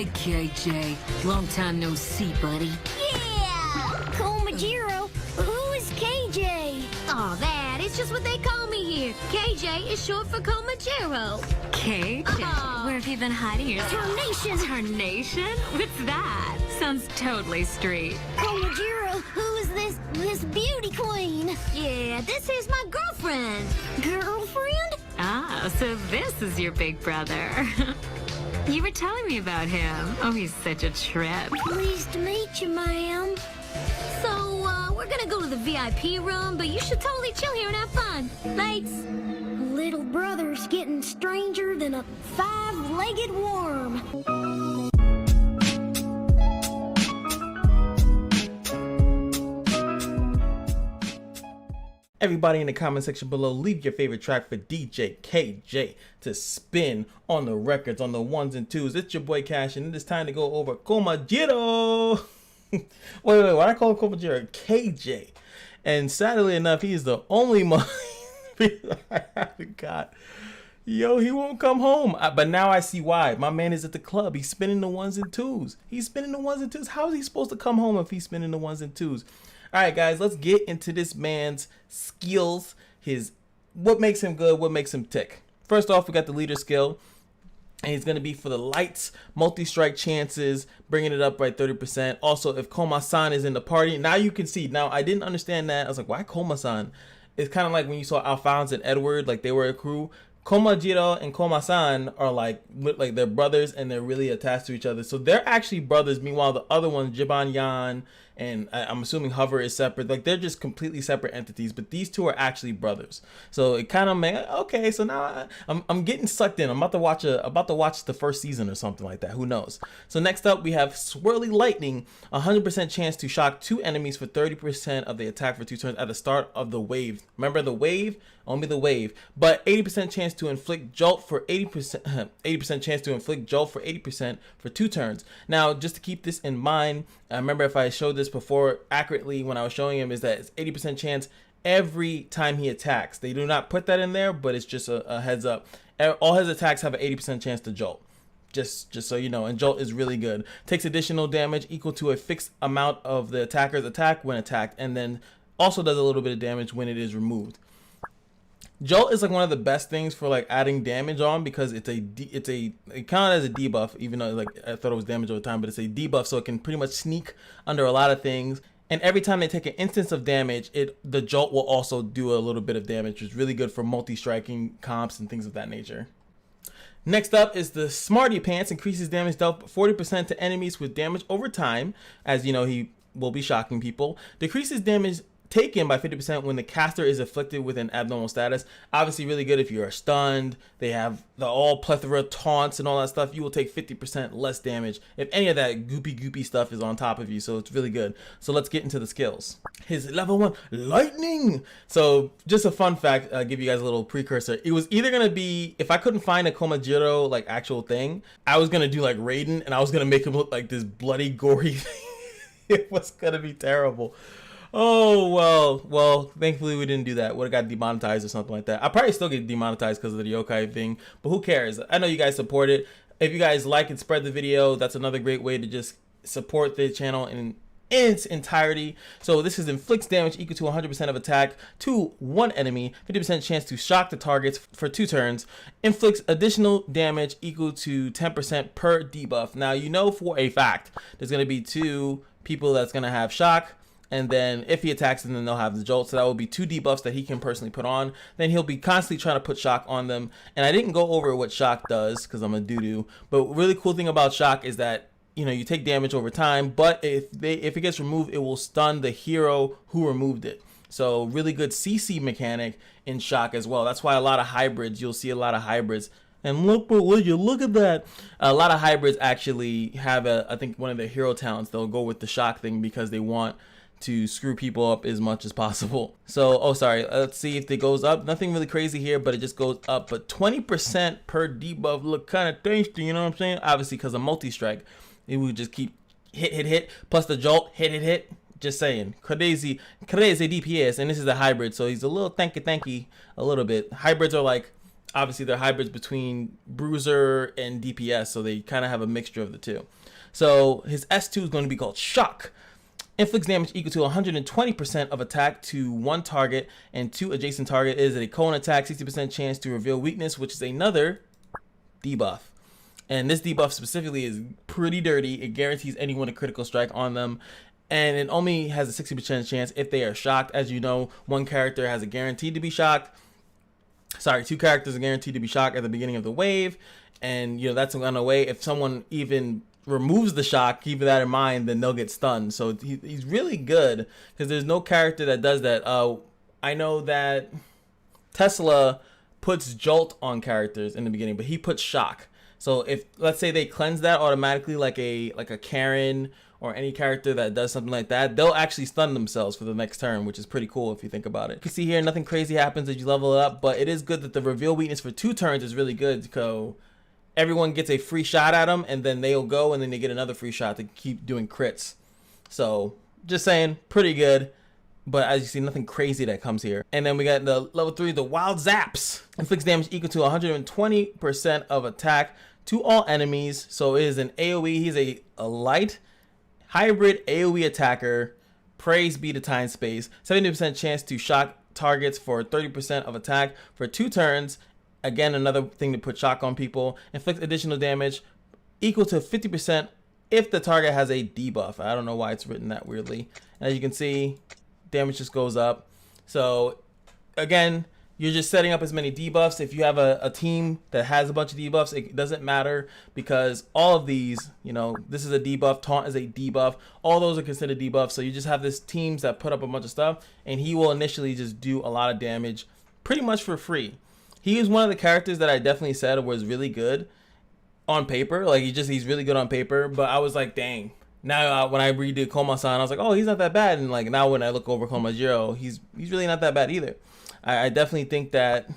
Hey, KJ. Long time no see, buddy. Yeah! Komajiro, who is KJ? Oh, that is just what they call me here. KJ is short for Komajiro. KJ? Oh. Where have you been hiding yourself? Tarnation! Tarnation? What's that? Sounds totally street. Komajiro, who is this beauty queen? Yeah, this is my girlfriend. Girlfriend? Ah, so this is your big brother. You were telling me about him. Oh, he's such a trip. Pleased to meet you, ma'am. So, we're gonna go to the VIP room, but you should totally chill here and have fun. Lights. Little brother's getting stranger than a five-legged worm. Everybody in the comment section below, leave your favorite track for DJ KJ to spin on the records, on the ones and twos. It's your boy Cash, and it is time to go over Komajiro. wait, why I call him Komajiro? KJ. And sadly enough, he is the only I haven't got. Yo, he won't come home. But now I see why. My man is at the club. He's spinning the ones and twos. He's spinning the ones and twos. How is he supposed to come home if he's spinning the ones and twos? All right, guys, let's get into this man's skills, what makes him good, what makes him tick. First off, we got the leader skill, and he's going to be for the lights, multi-strike chances, bringing it up by 30%. Also, if Koma-san is in the party, now you can see. Now, I didn't understand that. I was like, why Koma-san? It's kind of like when you saw Alphonse and Edward, like they were a crew. Komajiro and Koma-san are like they're brothers, and they're really attached to each other. So they're actually brothers. Meanwhile, the other ones, Jiban Yan, and I'm assuming Hover is separate. Like they're just completely separate entities. But these two are actually brothers. So it kind of made okay. So now I'm getting sucked in. I'm about to watch the first season or something like that. Who knows? So next up we have Swirly Lightning, 100% chance to shock 2 enemies for 30% of the attack for 2 turns at the start of the wave. Remember the wave? Only the wave, but 80% chance to inflict jolt for 80% chance to inflict jolt for 80% for 2 turns. Now, just to keep this in mind, I remember if I showed this before accurately when I was showing him, is that it's 80% chance every time he attacks. They do not put that in there, but it's just a heads up. All his attacks have an 80% chance to jolt. Just so you know, and jolt is really good. Takes additional damage equal to a fixed amount of the attacker's attack when attacked, and then also does a little bit of damage when it is removed. Jolt is like one of the best things for like adding damage on, because it kind of has a debuff, even though like I thought it was damage over time, but it's a debuff, so it can pretty much sneak under a lot of things. And every time they take an instance of damage, the jolt will also do a little bit of damage, which is really good for multi-striking comps and things of that nature. Next up is the Smarty Pants, increases damage dealt 40% to enemies with damage over time, as you know he will be shocking people. Decreases damage taken by 50% when the caster is afflicted with an abnormal status. Obviously really good if you're stunned. They have the all plethora taunts and all that stuff. You will take 50% less damage if any of that goopy stuff is on top of you, so it's really good. So let's get into the skills. His level 1 lightning. So just a fun fact, I'll give you guys a little precursor. It was either gonna be, if I couldn't find a Komajiro like actual thing, I was gonna do like Raiden, and I was gonna make him look like this bloody gory thing. It was gonna be terrible. Oh, well, thankfully we didn't do that. Would have got demonetized or something like that. I probably still get demonetized because of the yokai thing, but who cares? I know you guys support it. If you guys like and spread the video, that's another great way to just support the channel in its entirety. So this is inflicts damage equal to 100% of attack to 1 enemy, 50% chance to shock the targets for 2 turns, inflicts additional damage equal to 10% per debuff. Now, you know for a fact there's going to be 2 people that's going to have shock, and then if he attacks them, then they'll have the jolt. So that will be 2 debuffs that he can personally put on. Then he'll be constantly trying to put shock on them. And I didn't go over what shock does because I'm a doo-doo. But really cool thing about shock is that, you know, you take damage over time, but if it gets removed, it will stun the hero who removed it. So really good CC mechanic in shock as well. That's why a lot of hybrids, you'll see a lot of hybrids. And look at that. A lot of hybrids actually have I think one of their hero talents. They'll go with the shock thing because they want to screw people up as much as possible. So, oh sorry, let's see if it goes up. Nothing really crazy here, but it just goes up. But 20% per debuff look kind of tasty, you know what I'm saying? Obviously because of multi-strike, it would just keep hit, plus the jolt, hit. Just saying, crazy DPS, and this is a hybrid, so he's a little tanky a little bit. Hybrids are like, obviously they're hybrids between bruiser and DPS, so they kind of have a mixture of the two. So his S2 is going to be called Shock. Inflicts damage equal to 120% of attack to one target and two adjacent target. Is a cone attack, 60% chance to reveal weakness, which is another debuff. And this debuff specifically is pretty dirty. It guarantees anyone a critical strike on them. And it only has a 60% chance if they are shocked. As you know, one character has a guaranteed to be shocked. Sorry, two characters are guaranteed to be shocked at the beginning of the wave. And, you know, that's gone away. If someone even removes the shock, keep that in mind, then they'll get stunned. So he's really good because there's no character that does that. I know that Tesla puts Jolt on characters in the beginning, but he puts Shock. So if, let's say, they cleanse that automatically, like a Karen or any character that does something like that, they'll actually stun themselves for the next turn, which is pretty cool if you think about it. You can see here, nothing crazy happens as you level it up, but it is good that the reveal weakness for 2 turns is really good, so everyone gets a free shot at them, and then they'll go, and then they get another free shot to keep doing crits. So, just saying, pretty good. But as you see, nothing crazy that comes here. And then we got the level 3, the Wild Zaps. Inflicts damage equal to 120% of attack to all enemies. So it is an AoE. He's a light hybrid AoE attacker. Praise be to time space. 70% chance to shock targets for 30% of attack for 2 turns. Again, another thing to put shock on people. Inflicts additional damage equal to 50% if the target has a debuff. I don't know why it's written that weirdly. And as you can see, damage just goes up. So again, you're just setting up as many debuffs. If you have a team that has a bunch of debuffs, it doesn't matter because all of these, you know, this is a debuff, taunt is a debuff, all those are considered debuffs. So you just have this teams that put up a bunch of stuff, and he will initially just do a lot of damage pretty much for free. He is one of the characters that I definitely said was really good on paper. Like he's really good on paper, but I was like, dang. Now when I redid Koma-san, I was like, oh, he's not that bad. And like now when I look over Komajiro, he's really not that bad either. I definitely think that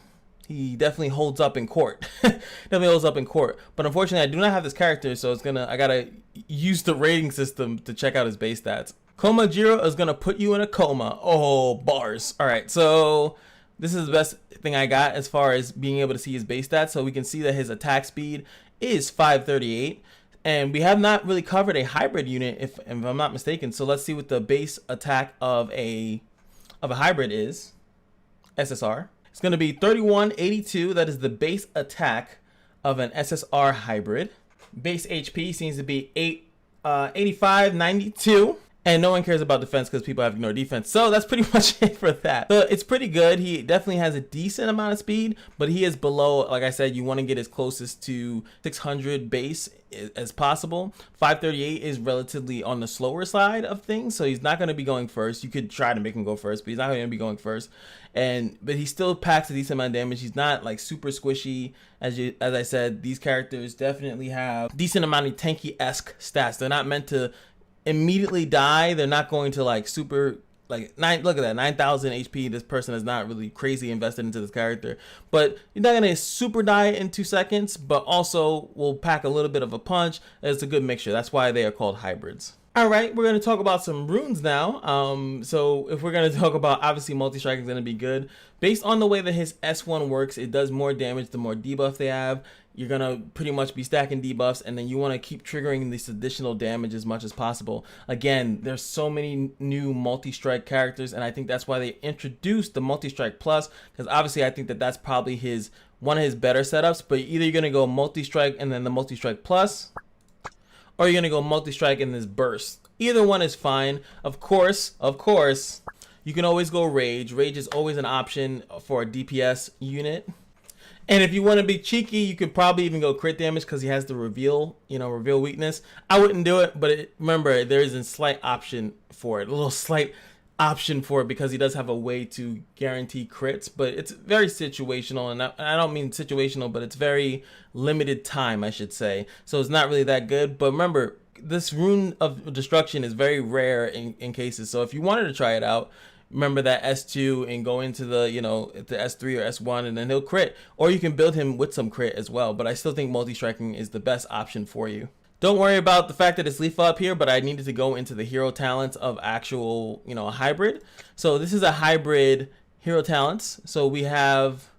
he definitely holds up in court. Definitely holds up in court. But unfortunately, I do not have this character, so I gotta use the rating system to check out his base stats. Komajiro is gonna put you in a coma. Oh, bars. All right, so this is the best thing I got as far as being able to see his base stats. So we can see that his attack speed is 538. And we have not really covered a hybrid unit, if I'm not mistaken. So let's see what the base attack of a hybrid is. SSR. It's going to be 3182. That is the base attack of an SSR hybrid. Base HP seems to be 8592. And no one cares about defense because people have ignored defense. So that's pretty much it for that. So it's pretty good. He definitely has a decent amount of speed, but he is below, like I said, you want to get as closest to 600 base as possible. 538 is relatively on the slower side of things, so he's not going to be going first. You could try to make him go first, but he's not going to be going first. But he still packs a decent amount of damage. He's not like super squishy. As I said, these characters definitely have decent amount of tanky-esque stats. They're not meant to immediately die. They're not going to like super like look at that 9,000 HP. This person is not really crazy invested into this character, but you're not gonna super die in 2 seconds, but also will pack a little bit of a punch. It's a good mixture. That's why they are called hybrids. All right, we're going to talk about some runes now. So if we're going to talk about, obviously multi-strike is going to be good. Based on the way that his S1 works, it does more damage the more debuff they have. You're going to pretty much be stacking debuffs, and then you want to keep triggering this additional damage as much as possible. Again, there's so many new multi-strike characters, and I think that's why they introduced the multi-strike plus, because obviously I think that that's probably one of his better setups. But either you're going to go multi-strike and then the multi-strike plus, or you're gonna go multi-strike in this burst. Either one is fine. Of course, you can always go rage. Rage is always an option for a DPS unit. And if you want to be cheeky, you could probably even go crit damage because he has the reveal weakness. I wouldn't do it, but remember, there is a slight option for it. A little slight option for it because he does have a way to guarantee crits, but it's very situational, and I don't mean situational, but it's very limited time, I should say. So it's not really that good. But remember, this rune of destruction is very rare in cases. So if you wanted to try it out, remember that S2 and go into the the S3 or S1, and then he'll crit, or you can build him with some crit as well. But I still think multi-striking is the best option for you. Don't worry about the fact that it's Leaf up here, but I needed to go into the hero talents of actual, a hybrid. So this is a hybrid hero talents. So we have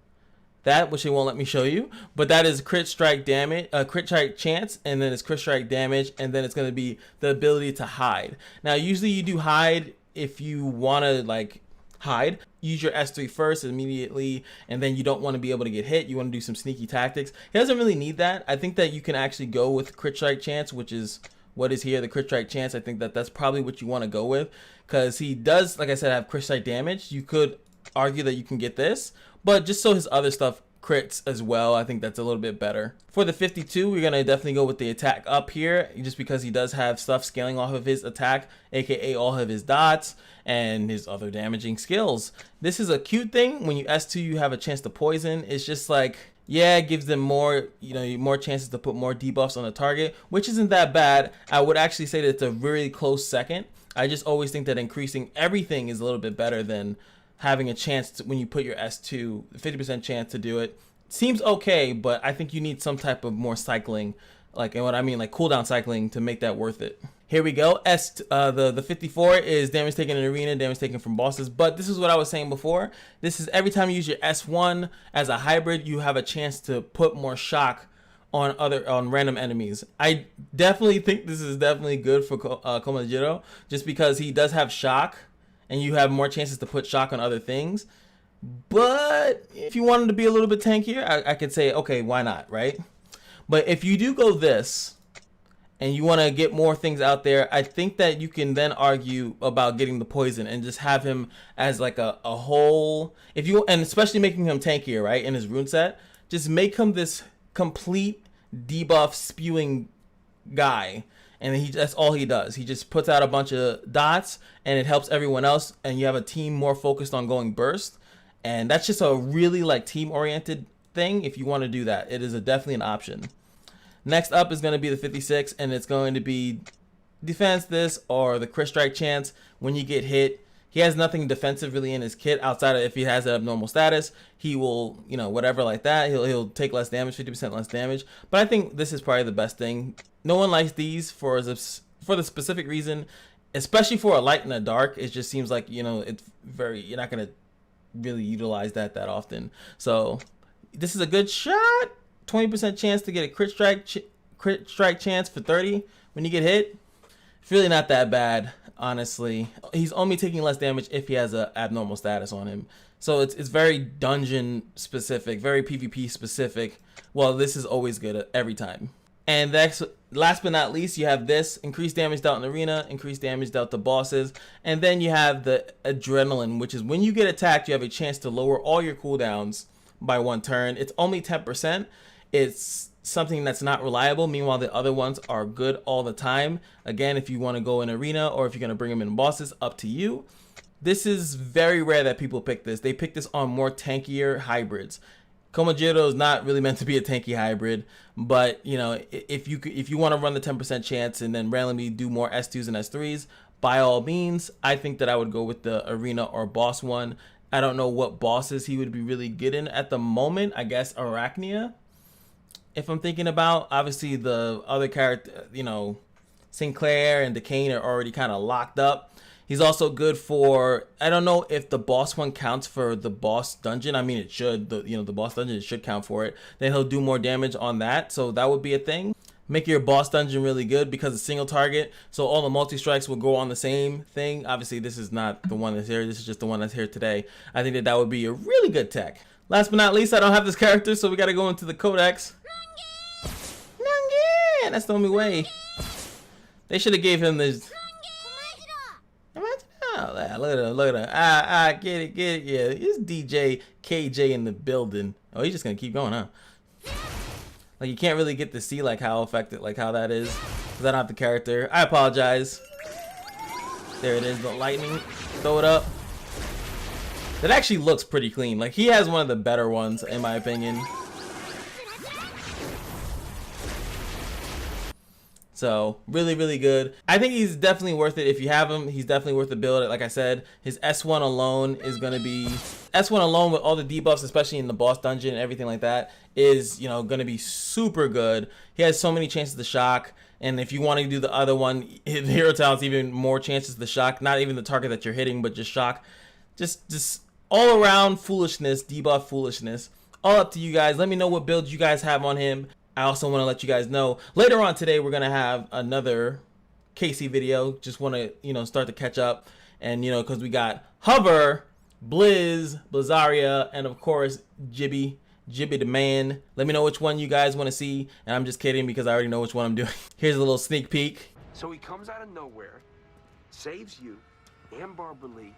that, which it won't let me show you, but that is crit strike damage, crit strike chance, and then it's crit strike damage, and then it's going to be the ability to hide. Now usually you do hide if you want to like hide, use your S3 first immediately, and then you don't want to be able to get hit, you want to do some sneaky tactics. He doesn't really need that. I think that you can actually go with crit strike chance, which is what is here, the crit strike chance. I think that that's probably what you want to go with, because he does, like I said, have crit strike damage. You could argue that you can get this, but just so his other stuff crits as well, I think that's a little bit better. For the 52, we're gonna definitely go with the attack up here, just because he does have stuff scaling off of his attack, aka all of his dots and his other damaging skills. This is a cute thing. When you S2, you have a chance to poison. It's just like, yeah, it gives them more, you know, more chances to put more debuffs on the target, which isn't that bad. I would actually say that it's a really close second. I just always think that increasing everything is a little bit better than having a chance to, when you put your S2, 50% chance to do it. Seems okay, but I think you need some type of more cycling, like, and what I mean, like cooldown cycling, to make that worth it. Here we go. The 54 is damage taken in arena, damage taken from bosses. But this is what I was saying before. This is every time you use your S1 as a hybrid, you have a chance to put more shock on random enemies. I definitely think this is definitely good for Komajiro, just because he does have shock, and you have more chances to put shock on other things. But if you wanted to be a little bit tankier, I could say, okay, why not, right? But if you do go this, and you want to get more things out there, I think that you can then argue about getting the poison and just have him as like a whole, if you, and especially making him tankier, right, in his rune set, just make him this complete debuff spewing guy, and that's all he does. He just puts out a bunch of dots, and it helps everyone else, and you have a team more focused on going burst, and that's just a really like team oriented thing. If you want to do that, it is definitely an option. Next up is going to be the 56, and it's going to be defense this or the crit strike chance. When you get hit, he has nothing defensive really in his kit outside of if he has an abnormal status. He will, you know, whatever like that. He'll take less damage, 50% less damage. But I think this is probably the best thing. No one likes these for the specific reason, especially for a light and a dark. It just seems like, you know, it's very, you're not going to really utilize that often. So this is a good shot. 20% chance to get a crit strike chance for 30 when you get hit. It's really not that bad, honestly. He's only taking less damage if he has an abnormal status on him. So it's very dungeon specific, very PvP specific. Well, this is always good every time. And last but not least, you have this increased damage dealt in arena, increased damage dealt to bosses, and then you have the adrenaline, which is when you get attacked, you have a chance to lower all your cooldowns by 1 turn. It's only 10%. It's something that's not reliable. Meanwhile, the other ones are good all the time. Again, if you want to go in arena or if you're going to bring them in bosses, up to you. This is very rare that people pick this. They pick this on more tankier hybrids. Komajiro is not really meant to be a tanky hybrid, but you know, if you want to run the 10% chance and then randomly do more S2s and S3s, by all means, I think that I would go with the arena or boss one. I don't know what bosses he would be really good in at the moment. I guess Arachnia, if I'm thinking about. Obviously the other character, you know, Sinclair and Decane are already kind of locked up. He's also good for, I don't know if the boss one counts for the boss dungeon. I mean, it should. The boss dungeon should count for it. Then he'll do more damage on that, so that would be a thing. Make your boss dungeon really good because it's single target, so all the multi-strikes will go on the same thing. Obviously, this is not the one that's here. This is just the one that's here today. I think that would be a really good tech. Last but not least, I don't have this character, so we got to go into the codex. Nange! That's the only way. They should have gave him this. Look at him. Get it. Yeah, it's DJ KJ in the building. Oh, he's just gonna keep going, huh? Like, you can't really get to see like how effective, like how that is, because I don't have the character. I apologize. There it is, the lightning. Throw it up. That actually looks pretty clean. Like, he has one of the better ones, in my opinion. So, really, really good. I think he's definitely worth it if you have him. He's definitely worth the build. Like I said, his S1 alone is going to be... S1 alone with all the debuffs, especially in the boss dungeon and everything like that, is, you know, going to be super good. He has so many chances to shock. And if you want to do the other one, his hero talent's even more chances to shock. Not even the target that you're hitting, but just shock. Just all around foolishness, debuff foolishness. All up to you guys. Let me know what builds you guys have on him. I also want to let you guys know later on today we're gonna have another Casey video. Just want to, you know, start to catch up, and you know, because we got Hover, Blizz, Blizzaria, and of course Jibby the man. Let me know which one you guys want to see, and I'm just kidding because I already know which one I'm doing. Here's a little sneak peek. So he comes out of nowhere, saves you and Barbara Lee,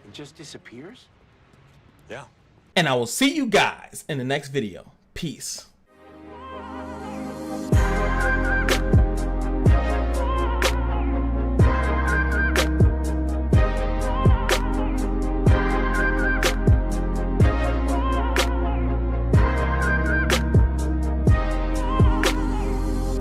and just disappears? Yeah. And I will see you guys in the next video. Peace.